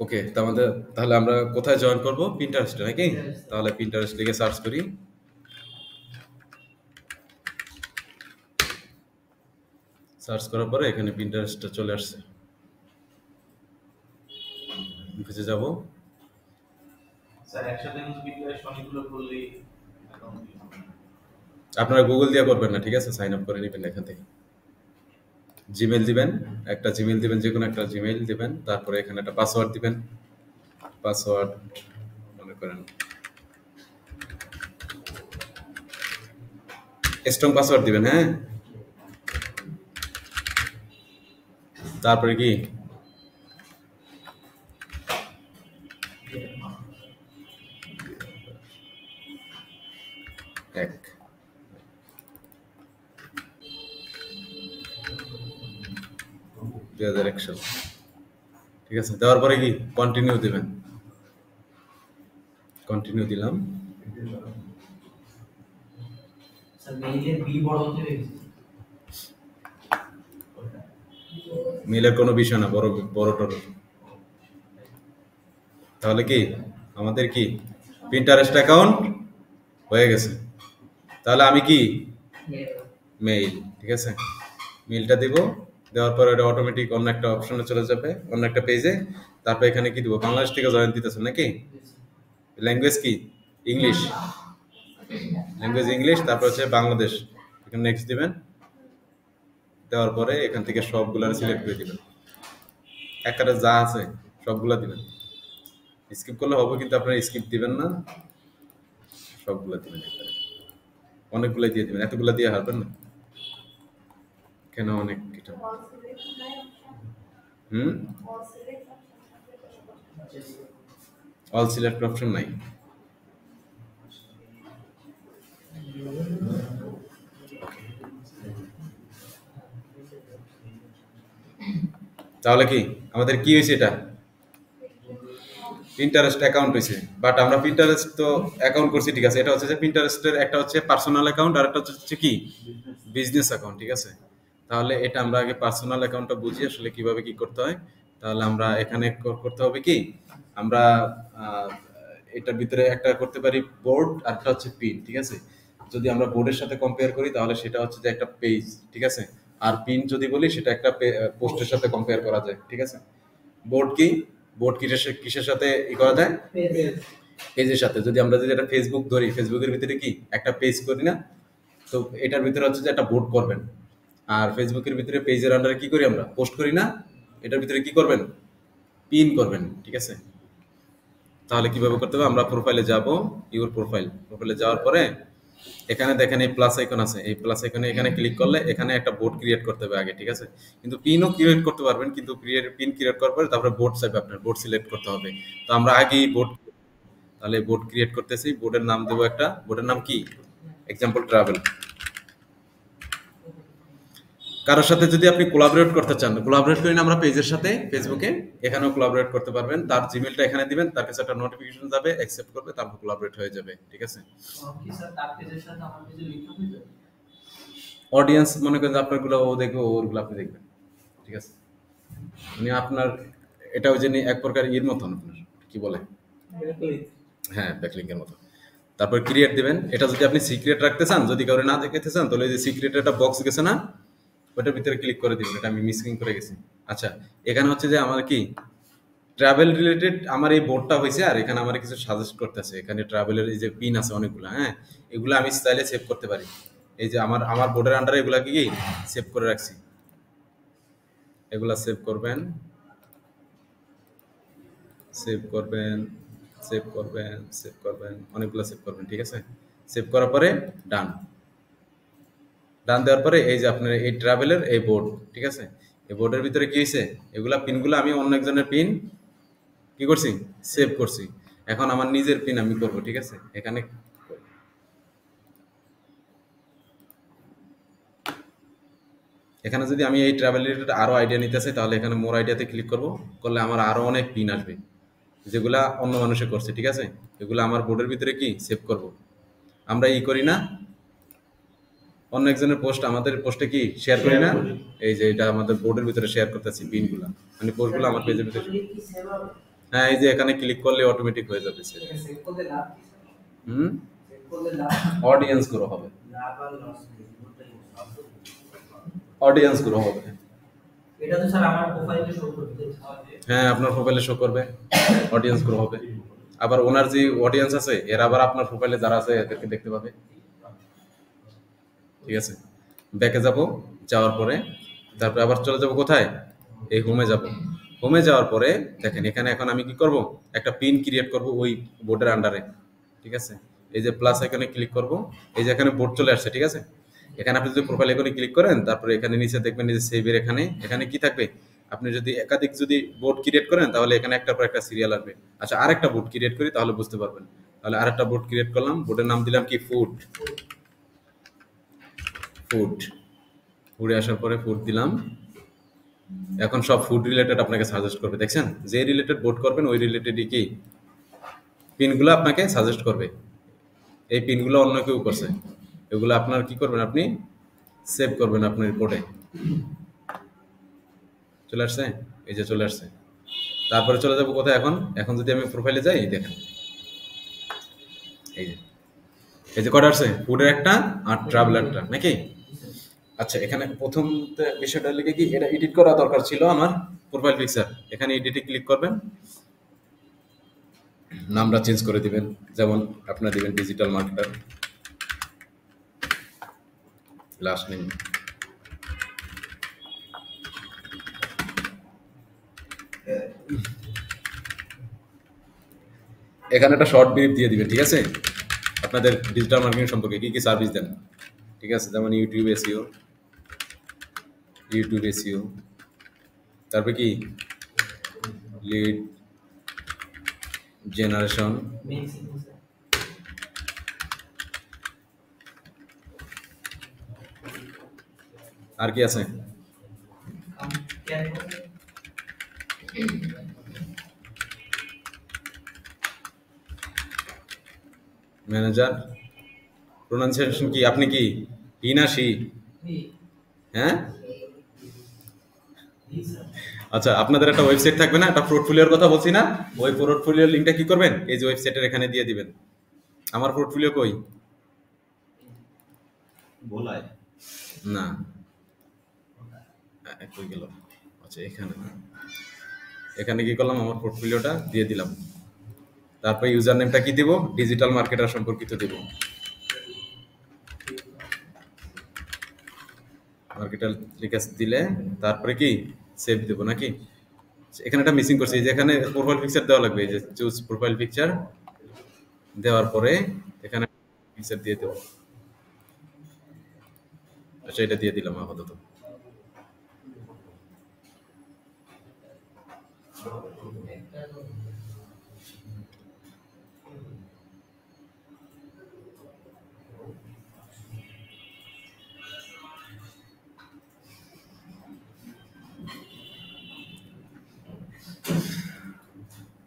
ওকে, তাহলে আমরা কোথায় জয়েন করব? পিন্টারেস্টে নাকি? তাহলে পিন্টারেস্ট লিখে সার্চ করি। সার্চ করার পরে এখানে পিন্টারেস্টটা চলে আসছে। খুঁজে যাব। স্যার একসাথে কিন্তু পিন্টারেস্ট অনেকগুলো করলেই আপনারা গুগল দিয়ে করবেন না, ঠিক আছে? সাইন আপ করে নেবেন এখান থেকে। জিমেল দিবেন, একটা জিমেল দিবেন, যে কোনো একটা জিমেল দিবেন, তারপরে এখানে একটা পাসওয়ার্ড দিবেন। পাসওয়ার্ড মনে করেন স্ট্রং পাসওয়ার্ড দিবেন, হ্যাঁ। তারপরে কি এক 2001 সাল, ঠিক আছে। দেওয়ার পরে কি কন্টিনিউ দিবেন। কন্টিনিউ দিলাম। স্যার মেইলের বি বড় হতে গেছে। মেইলের কোনো বিষয় না, বড় বড় টর। তাহলে কি আমাদের কি পিন্টারেস্ট অ্যাকাউন্ট হয়ে গেছে। তাহলে আমি কি মেইল, ঠিক আছে, মেইলটা দিব। দেওয়ার পরে এটা অটোমেটিক অন্য একটা অপশনে চলে যাবে, অন্য একটা পেজে। তারপর এখানে কি দিব? বাংলাদেশ থেকে জয়েন দিতেছেন নাকি? ল্যাঙ্গুয়েজ কি? ইংলিশ। ল্যাঙ্গুয়েজ ইংলিশ, তারপর হচ্ছে বাংলাদেশ। এখানে নেক্সট দিবেন। দেওয়ার পরে এখান থেকে সবগুলা সিলেক্ট করে দিবেন, একারে যা আছে সবগুলা দিবেন। স্কিপ করলে হবে, কিন্তু আপনারা স্কিপ দিবেন না, সবগুলা দিবেন। অনেকগুলো দিয়ে দিবেন, এতগুলো দিয়ে হারবেন না কেন? অনেক এটা অল সিলেক্ট অপশন নাই। তাহলে কি আমাদের কি হয়েছে? এটা পিন্টারেস্ট অ্যাকাউন্ট হয়েছে। বাট আমরা পিন্টারেস্ট তো অ্যাকাউন্ট করছি, ঠিক আছে। এটা হচ্ছে যে পিন্টারেস্টের একটা হচ্ছে পার্সোনাল অ্যাকাউন্ট, আর একটা হচ্ছে কি বিজনেস অ্যাকাউন্ট, ঠিক আছে। তাহলে এটা আমরা আগে পার্সোনাল অ্যাকাউন্টটা বুঝি আসলে কিভাবে কি করতে হয়। তাহলে আমরা এখানে করতে হবে কি, আমরা এটার ভিতরে একটা করতে পারি বোর্ড, আর একটা হচ্ছে পিন, ঠিক আছে। যদি আমরা বোর্ডের সাথে কম্পেয়ার করি তাহলে সেটা হচ্ছে যে একটা পেজ, ঠিক আছে। আর পিন যদি বলি সেটা একটা পোস্টের সাথে কম্পেয়ার করা যায়, ঠিক আছে। বোর্ড কি, বোর্ড কিসের সাথে ই করা যায়? পেজের সাথে। যদি একটা ফেসবুক ধরি, ফেসবুকের ভিতরে কি একটা পেজ করি না? তো এটার ভিতরে হচ্ছে যে একটা বোর্ড করবেন। আর ফেসবুকের ভিতরে পেজের আন্ডারে কি করি আমরা? পোস্ট করি না? এটার ভিতরে কি করবেন? পিন করবেন, ঠিক আছে। তাহলে কিভাবে করতে হবে? আমরা প্রোফাইলে যাব, ইউর প্রোফাইলে যাওয়ার পরে এখানে দেখেন এই প্লাস আইকন আছে, এই প্লাস আইকনে এখানে ক্লিক করলে এখানে একটা বোর্ড ক্রিয়েট করতে হবে আগে, ঠিক আছে। কিন্তু পিনও ক্রিয়েট করতে পারবেন, কিন্তু পিন ক্রিয়েট করার পরে তারপরে বোর্ড চাইবে, আপনার বোর্ড সিলেক্ট করতে হবে। তো আমরা আগেই বোর্ড, তাহলে বোর্ড ক্রিয়েট করতেছি। বোর্ডের নাম দেবো একটা, বোর্ডের নাম কি? Example travel. কারোর সাথে যদি আপনি কোলাবরেট করতে চান, কোলাবরেট করি না আমরা পেজের সাথে ফেসবুকে, এখানেও কোলাবরেট করতে পারবেন। তার জিমেলটা এখানে দিবেন, তার কাছে একটা নোটিফিকেশন যাবে, অ্যাকসেপ্ট করবে, তারপর কোলাবরেট হয়ে যাবে, ঠিক আছে। অডিয়েন্স মনে করেন আপনারগুলো ও দেখবে, ওরগুলো আপনি দেখবেন, ঠিক আছে। মানে আপনার এটা ওই যে এক প্রকার ইর মতন, আপনার কি বলে, হ্যাঁ ব্যাকলিংকের মতো। তারপর ক্রিয়েট দিবেন। এটা যদি আপনি সিক্রেট রাখতে চান, যদি কাউরে না দেখতে চান, তাহলে যে সিক্রেট একটা বক্স গেছে না, ওটার ভিতরে ক্লিক করে দিবেন। এটা আমি মিসিং করে গেছি। আচ্ছা, এখানে হচ্ছে যে আমার কি ট্রাভেল রিলেটেড আমার এই বোর্ডটা হয়েছে, আর এখানে আমার কিছু সাজেস্ট করতেছে। এখানে ট্রাভেলের এই যে পিন আছে অনেকগুলো, হ্যাঁ, এগুলো আমি স্টাইলে সেভ করতে পারি। এই যে আমার বোর্ডের আন্ডারে এগুলা কি সেভ করে রাখছি। এগুলা সেভ করবেন, সেভ করবেন, সেভ করবেন, সেভ করবেন, অনেকগুলো সেভ করবেন, ঠিক আছে। সেভ করার পরে ডান। ডান দেওয়ার পরে এই যে আপনার এই ট্রাভেলের এই বোর্ড, ঠিক আছে। এই বোর্ডের ভিতরে কি হয়েছে, এগুলা পিনগুলো আমি অন্য একজনের পিন কি করছি, সেভ করছি। এখন আমার নিজের পিন আমি করব, ঠিক আছে। এখানে এখানে যদি আমি এই ট্রাভেল রিলেটেড আরো আইডিয়া নিতে চাই, তাহলে এখানে মোর আইডিয়াতে ক্লিক করব। করলে আমার আরো অনেক পিন আসবে, যেগুলা অন্য মানুষে করছে, ঠিক আছে। এগুলো আমার বোর্ডের ভিতরে কি সেভ করব। আমরা ই করি না, অন্য একজনের পোস্ট আমাদের পোস্টে কি শেয়ার করি না? এই যে এটা আমাদের বোর্ডের ভিতরে শেয়ার করতেছি পিনগুলা। মানে পোস্টগুলো আমার পেজের ভিতরে। হ্যাঁ, এই যে এখানে ক্লিক করলে অটোমেটিক হয়ে যাবে সেভ। হুম, অডিয়েন্স গ্রো হবে, অডিয়েন্স গ্রো হবে। এটা তো স্যার আমার প্রোফাইলে শো করবে। হ্যাঁ, আপনার প্রোফাইলে শো করবে, অডিয়েন্স গ্রো হবে। আবার ওনার যে অডিয়েন্স আছে এরা আবার আপনার প্রোফাইলে যারা আছে এদেরকে দেখতে পাবে। ঠিক আছে, ব্যাকে যাব, যাওয়ার পরে তারপরে আবার চলে যাব কোথায়, এই হোমে যাব। হোমে যাওয়ার পরে দেখেন এখানে এখন আমি কি করব, একটা পিন ক্রিয়েট করব ওই বোর্ডের আন্ডারে। ঠিক আছে, এই যে প্লাস আইকনে ক্লিক করব, এই যে এখানে বোর্ড চলে আসছে। ঠিক আছে, এখানে আপনি যদি প্রোফাইল আইকনে ক্লিক করেন তারপরে এখানে নিচে দেখবেন এই যে সেভের এখানে এখানে কি থাকবে, আপনি যদি একাধিক যদি বোর্ড ক্রিয়েট করেন তাহলে এখানে একটার পর একটা সিরিয়াল আসবে। আচ্ছা, আরেকটা বোর্ড ক্রিয়েট করি তাহলে বুঝতে পারবেন। তাহলে আরেকটা বোর্ড ক্রিয়েট করলাম, বোর্ডের নাম দিলাম কি ফুড। ফুড, ফুডে আসার পরে ফুড দিলাম। এখন সব ফুড রিলেটেড আপনাকে সাজেস্ট করবে, দেখছেন যে রিলেটেড বোর্ড করবেন ওই রিলেটেডই কি পিনগুলো আপনাকে সাজেস্ট করবে। এই পিনগুলো অন্য কেউ করছে, এগুলো আপনার কি করবেন, আপনি সেভ করবেন আপনার রিপোর্টে। চলে আসছে, এই যে চলে আসছে। তারপরে চলে যাবো কোথায় এখন, এখন যদি আমি প্রোফাইলে যাই দেখেন এই যে, এই যে কটা আসছে, ফুডের একটা আর ট্রাভেল একটা নাকি। আচ্ছা, এখানে প্রথম বিষয়টা লিখে কি এটা এডিট করা দরকার ছিল আমার প্রোফাইল পিকচার। এখানে এডিটে ক্লিক করবেন, নামটা চেঞ্জ করে দিবেন, যেমন আপনার দিবেন ডিজিটাল মার্কেটার, লাস্ট নেম। এখানে একটা শর্ট ব্রিফ দিয়ে দিবেন। ঠিক আছে, আপনাদের ডিজিটাল মার্কেটিং সম্পর্কে কি কি সার্ভিস দেন। ঠিক আছে, যেমন ইউটিউব এসইও, ইউটিউব এসইও, তারপরে কি লিড জেনারেশন, আর কি আছে, ম্যানেজার, প্রোনাউন্সিয়েশন কি, আপনি কি হি না সি, হ্যাঁ। আচ্ছা, আপনাদের একটা ওয়েবসাইট থাকবে না, একটা পোর্টফোলিওর কথা বলছি না, ওই পোর্টফোলিওর লিঙ্কটা কি করবেন, এই যে ওয়েবসাইটের এখানে দিয়ে দিবেন। আমার পোর্টফোলিও কই, বলাই না কই গেল, আচ্ছা এখানে, এখানে কি করলাম, আমার পোর্টফোলিওটা দিয়ে দিলাম। তারপরে ইউজার নেমটা কি দিব, ডিজিটাল মার্কেটার সম্পর্কিত দিব, মার্কেটার লিখে দিলে তারপরে কি সেভ দেব নাকি। এখানে একটা মিসিং করছি, যেখানে প্রোফাইল পিকচার দেওয়া লাগবে, এই যে চুজ প্রোফাইল পিকচার দেওয়ার পরে এখানে পিকচার দিয়ে দেব। আচ্ছা, এটা দিয়ে দিলাম আপাতত।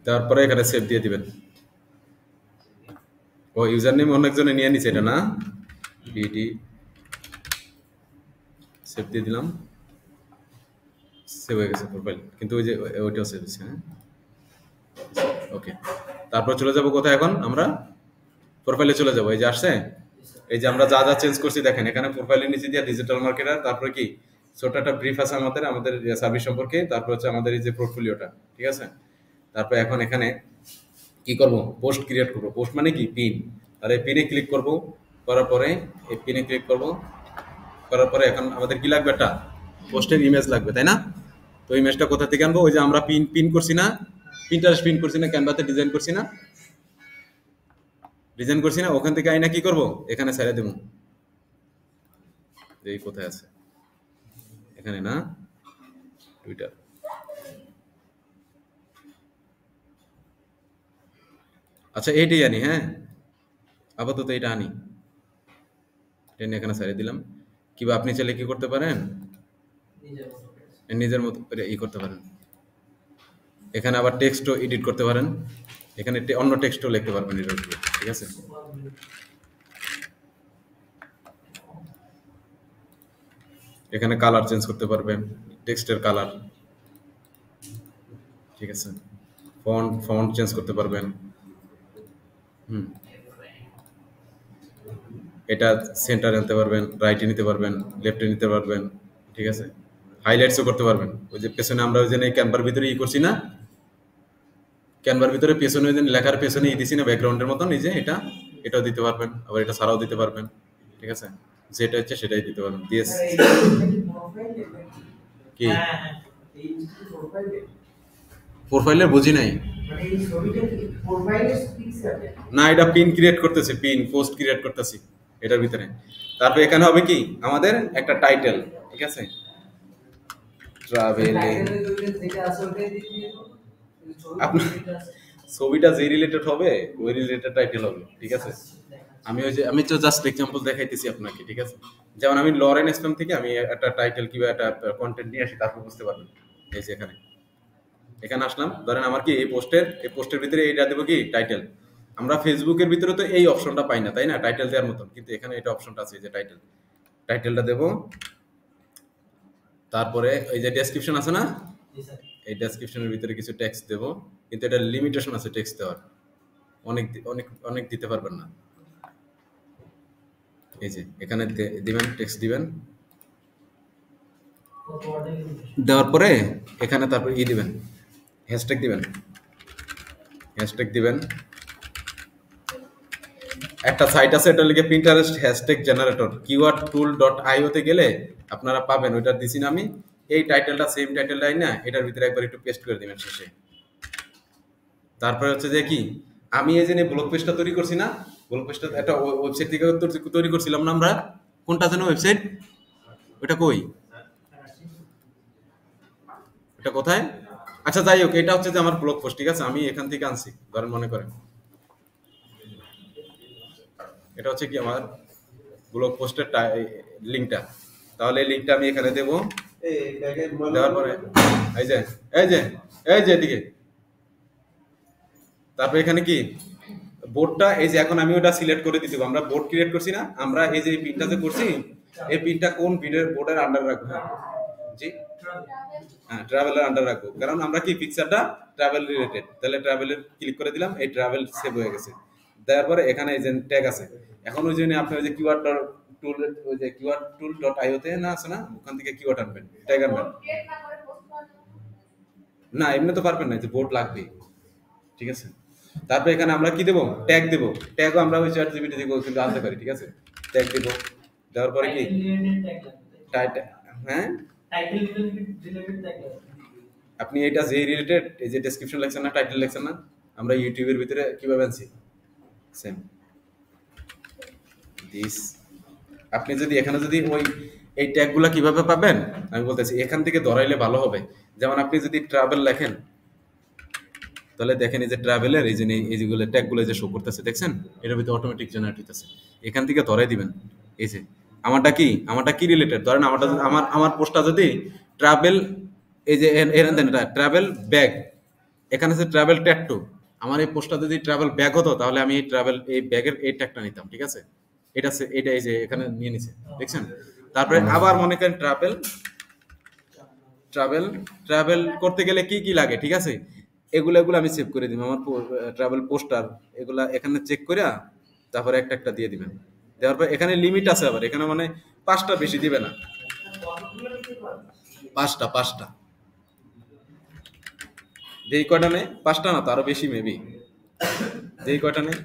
তারপরে এখানে সেভ দিয়ে দিবেন। ও ইউজার নেম অন্য একজনে নিয়ে নিছে এটা না, বিডি, সেভ দিয়ে দিলাম, সেভ হয়ে গেছে প্রোফাইল, কিন্তু ওই যে ওইটাও সেভ হচ্ছে। হ্যাঁ, ওকে। তারপর চলে যাব কোথায়, এখন আমরা প্রোফাইলে চলে যাব। এই যে আসছে, এই যে আমরা যা যা চেঞ্জ করছি দেখেন, এখানে প্রোফাইলের নিচে দিয়ে ডিজিটাল মার্কেটার, তারপরে কি ছোট একটা ব্রিফ আছে আমাদের আমাদের সার্ভিস সম্পর্কে, তারপর হচ্ছে আমাদের এই যে পোর্টফোলিওটা। ঠিক আছে, তারপর এখন এখানে কি করব, পোস্ট ক্রিয়েট করব। পোস্ট মানে কি পিন, আর এই পিনে ক্লিক করব, করার পরে এই পিনে ক্লিক করব, করার পরে এখন আমাদের কি লাগবে, একটা পোস্টের ইমেজ লাগবে, তাই না। তো ইমেজটা কোথা থেকে আনবো, ওই যে আমরা পিন পিন করছি না, প্রিন্টারেস্ট পিন করছি না, ক্যানভাতে ডিজাইন করছি না, ডিজাইন করছি না, ওখান থেকে আইনা কি করব, এখানে ছেড়ে দেবো। এই কোথায় আছে, এখানে না, টুইটার। আচ্ছা, এইটাই আনি, হ্যাঁ আপাতত এটা আনি, এটা এখানে ছেড়ে দিলাম। কিংবা আপনি চাইলে কি করতে পারেন, নিজের মতো করে ই করতে পারেন। এখানে আবার টেক্সটও এডিট করতে পারেন, এখানে অন্য টেক্সটও লিখতে পারবেন এটার উপরে। ঠিক আছে, এখানে কালার চেঞ্জ করতে পারবেন, টেক্সটের কালার। ঠিক আছে, ফন্ট ফন্ট চেঞ্জ করতে পারবেন। হুম, এটা সেন্টারে আনতে পারবেন, রাইটে নিতে পারবেন, লেফটে নিতে পারবেন। ঠিক আছে, হাইলাইটসও করতে পারবেন। ওই যে পেছনে আমরা ওই যে ক্যানভার ভিতরে করছি না, ক্যানভার ভিতরে পেছনে ওই যে লেখার পেছনে দিছি না ব্যাকগ্রাউন্ডের মতন, এই যে এটাও দিতে পারবেন, আবার এটা ছাড়াও দিতে পারবেন। ঠিক আছে, যেটা হচ্ছে সেটাই দিতে পারবেন দিয়ে। কি প্রোফাইলের বুঝি নাই? না, এটা পিন ক্রিয়েট করতেছি, পিন পোস্ট ক্রিয়েট করতেছি এটার ভিতরে। তারপর এখানে হবে কি আমাদের একটা টাইটেল। ঠিক আছে, ট্রাভেলিং। আপনার ছবিটা যে রিলেটেড হবে ওই রিলেটেড টাইটেল হবে। ঠিক আছে, আমি তো জাস্ট এক্সাম্পল দেখাইতেছি আপনাকে। ঠিক আছে, যেমন আমি লরেন স্প্যাম থেকে আমি একটা টাইটেল কিংবা একটা কন্টেন্ট নিয়ে আসি, তারপর বুঝতে পারবেন। এই যে এখানে এখানে আসলাম, ধরেন আমার কি এই পোস্টের ভিতরে এইটা দেবো কি টাইটেল। আমরা ফেসবুকের ভিতরে তো এই অপশনটা পাই না, তাই না, টাইটেল দেওয়ার মতন, কিন্তু এখানে এটা অপশনটা আছে, এই যে টাইটেলটা দেবো। তারপরে এই যে ডেসক্রিপশন আছে না, এই ডেসক্রিপশনের ভিতরে কিছু টেক্সট দেবো, কিন্তু এটা লিমিটেশন আছে টেক্সট দেওয়ার, অনেক অনেক অনেক দিতে পারবেন না। এই যে এখানে দিবেন, টেক্সট দিবেন, দেওয়ার পরে এখানে তারপর দিবেন, হ্যাশট্যাগ দিবেন। একটা সাইট আছে, এটা লিখে Pinterest hashtag generator keyword tool dot আইওতে গেলে আপনারা পাবেন, ওইটা দিছি না আমি। এই টাইটেলটা সেম টাইটেলটাই না, এটার ভিতরে একবার একটু পেস্ট করে দিবেন শেষে। তারপরে হচ্ছে যে কি, আমি এই যে ব্লগ পেজটা তৈরি করছি না, ব্লগ পেজটা একটা ওয়েবসাইট থেকে তৈরি করছিলাম না আমরা, কোনটা যেন ওয়েবসাইট, ওটা কই, এটা কোথায়? আচ্ছা যাই হোক, এটা হচ্ছে যে আমার ব্লগ পোস্ট। ঠিক আছে, আমি এখান থেকে আনছি, ধরেন মনে করেন এটা হচ্ছে কি আমার ব্লগ পোস্টের লিঙ্কটা। তাহলে এই লিঙ্কটা আমি এখানে দেবো, দেওয়ার পরে এই যে এই যে এই যে এদিকে, তারপরে এখানে কি বোর্ডটা, এই যে এখন আমি ওটা সিলেক্ট করে দিতে হবে। আমরা বোর্ড ক্রিয়েট করছি না, আমরা এই যে পিনটা যে করছি, এই পিনটা কোন বোর্ডের আন্ডার রাখবো? হ্যাঁ জি, হ্যাঁ ট্রাভেলের আন্ডার রাখবো, কারণ আমরা কি পিকচারটা ট্রাভেল রিলেটেড। তাহলে ট্রাভেলের ক্লিক করে দিলাম, এই ট্রাভেল সেভ হয়ে গেছে। দেওয়ার পরে এখানে এই যে ট্যাগ আছে, এখন ওই জন্য আপনি ওই যে কিওয়ার্ড টুল, ওই যে কিওয়ার্ড টুল ডট আইওতে না আছে না, ওখান থেকে কিওয়ার্ড আনবেন, ট্যাগ আনবেন। না এমনি তো পারবেন না, যে বোর্ড লাগবে। ঠিক আছে, তারপরে এখানে আমরা কি দেবো, ট্যাগ দেবো। ট্যাগও আমরা ওই চ্যাট জিপিটি থেকে কিন্তু আনতে পারি। ঠিক আছে, ট্যাগ দেবো, দেওয়ার পরে কি টাইটেল, হ্যাঁ আপনি এটা যে রিলেটেড, এই যে ডেসক্রিপশন লেখছেন না, টাইটেল লেখছেন না, আমরা ইউটিউবের ভিতরে কিভাবে আনছি সেম দিস। আপনি যদি এখানে যদি ওই এই ট্যাগগুলো কিভাবে পাবেন আমি বলতেছি, এখান থেকে ধরাইলে ভালো হবে। যেমন আপনি যদি ট্রাভেল লেখেন, তাহলে দেখেন এই যে ট্রাভেলের এই যে এই যেগুলো ট্যাগগুলো যে শো করতেছে, দেখছেন এটার ভিতরে অটোমেটিক জেনারেট হইতেছে। এখান থেকে ধরাই দিবেন, এই যে আমারটা কি রিলেটেড, ধরেন আমারটা আমার পোস্টটা যদি ট্রাভেল, এই যে এখানে দেন এটা ট্রাভেল ব্যাগ, এখানে আছে ট্রাভেল ট্যাটু। আমার এই পোস্টটা যদি ট্রাভেল ব্যাগ হতো, তাহলে আমি এই ব্যাগের এই ট্যাগটা নিতাম। ঠিক আছে, এটা এই যে এখানে নিয়ে নিছে, দেখছেন। তারপরে আবার মনে করেন ট্রাভেল ট্রাভেল করতে গেলে কি কি লাগে, ঠিক আছে, এগুলো আমি সেভ করে দিব। আমার ট্রাভেল পোস্টার এগুলা এখানে চেক করে তারপরে একটা একটা দিয়ে দিবেন। দেওয়ার পর এখানে লিমিট আছে, আবার এখানে মানে 5টা, বেশি দিবে না, 5টা যেই কয়টা নেই, 5টা না তো আরো বেশি মেবি, যেই কয়টা নেই।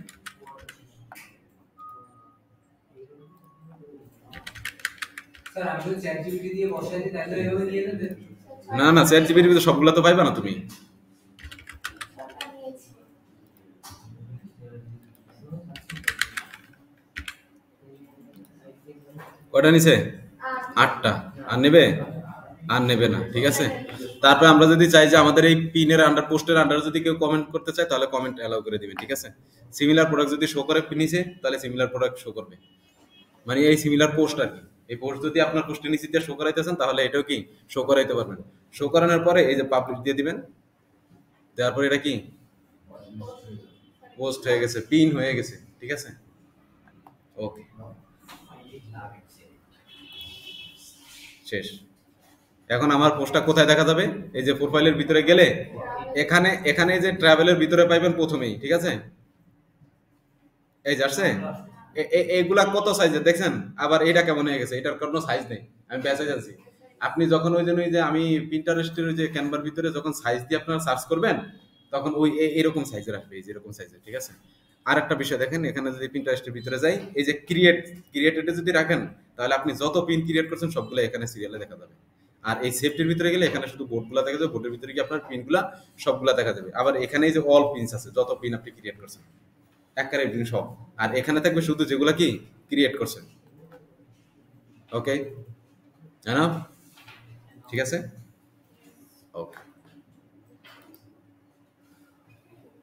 না চ্যাট জিপিটির ভিতরে সবগুলা তো পাইবা না তুমি। কয়টা নিছে? 8টা। আর নেবে না। ঠিক আছে, তারপরে আমরা যদি চাই যে আমাদের এই পিনের আন্ডার, পোস্টের আন্ডার যদি কেউ কমেন্ট করতে চায়, তাহলে কমেন্ট অ্যালাউ করে দিবেন। ঠিক আছে, সিমিলার প্রোডাক্ট যদি শো করে নিচে, তাহলে সিমিলার প্রোডাক্ট শো করবে, মানে এই সিমিলার পোস্ট আর কি। এই পোস্ট যদি আপনার পোস্টের নিচে দিয়ে শো করাইতেছেন, তাহলে এটাও কি শো করাইতে পারবেন। শো করানোর পরে এই যে পাবলিশ দিয়ে দিবেন, দেওয়ার পরে এটা কি পোস্ট হয়ে গেছে, পিন হয়ে গেছে। ঠিক আছে, ওকে, শেষ। এখন আমার পোস্টটা কোথায় দেখা যাবে? এই যে প্রোফাইলের ভিতরে গেলে এখানে এখানে যে ট্রাভেলের ভিতরে পাইবেন প্রথমেই, ঠিক আছে? এই যে আসছে, এইগুলা কত সাইজের দেখছেন? আবার এটা কেমন হয়ে গেছে, এটার কোনো সাইজ নেই। আমি পেঁচে যাচ্ছি। আপনি যখন ওই জন্য ওই যে আমি পিন্টারেস্টের ওই যে ক্যানভার ভিতরে যখন সাইজ দিয়ে আপনারা সার্চ করবেন, তখন ওই এরকম সাইজের আসবে, এই যে এরকম সাইজের, ঠিক আছে? আর একটা বিষয় দেখেন, এখানে যদি পিন্টারেস্টের ভিতরে যাই, এই যে ক্রিয়েটেডে যদি রাখেন, তাহলে আপনি যত পিন ক্রিয়েট করছেন সবগুলো এখানে সিরিয়ালে দেখা যাবে। আর এই সেফটির ভিতরে গেলে এখানে শুধু বোর্ডগুলো দেখা যাবে, বোর্ডের ভিতরে গিয়ে আপনার পিনগুলা সবগুলা দেখা যাবে। আবার এখানে এই যে অল পিনস আছে, যত পিন আপনি ক্রিয়েট করছেন একবারে পিন সব। আর এখানে থাকবে শুধু যেগুলা কি ক্রিয়েট করছেন। ওকে, জানা? ঠিক আছে, ওকে।